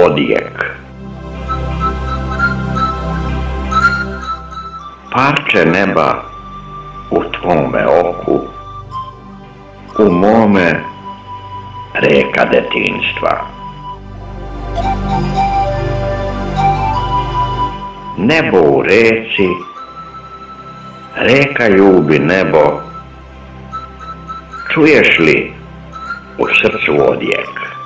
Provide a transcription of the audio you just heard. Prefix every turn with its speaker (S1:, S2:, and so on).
S1: odjek. Parče neba u tvome oku, u mome reka detinjstva. Nebo u reci, reka ljubi nebo, čuješ li u srcu odjek?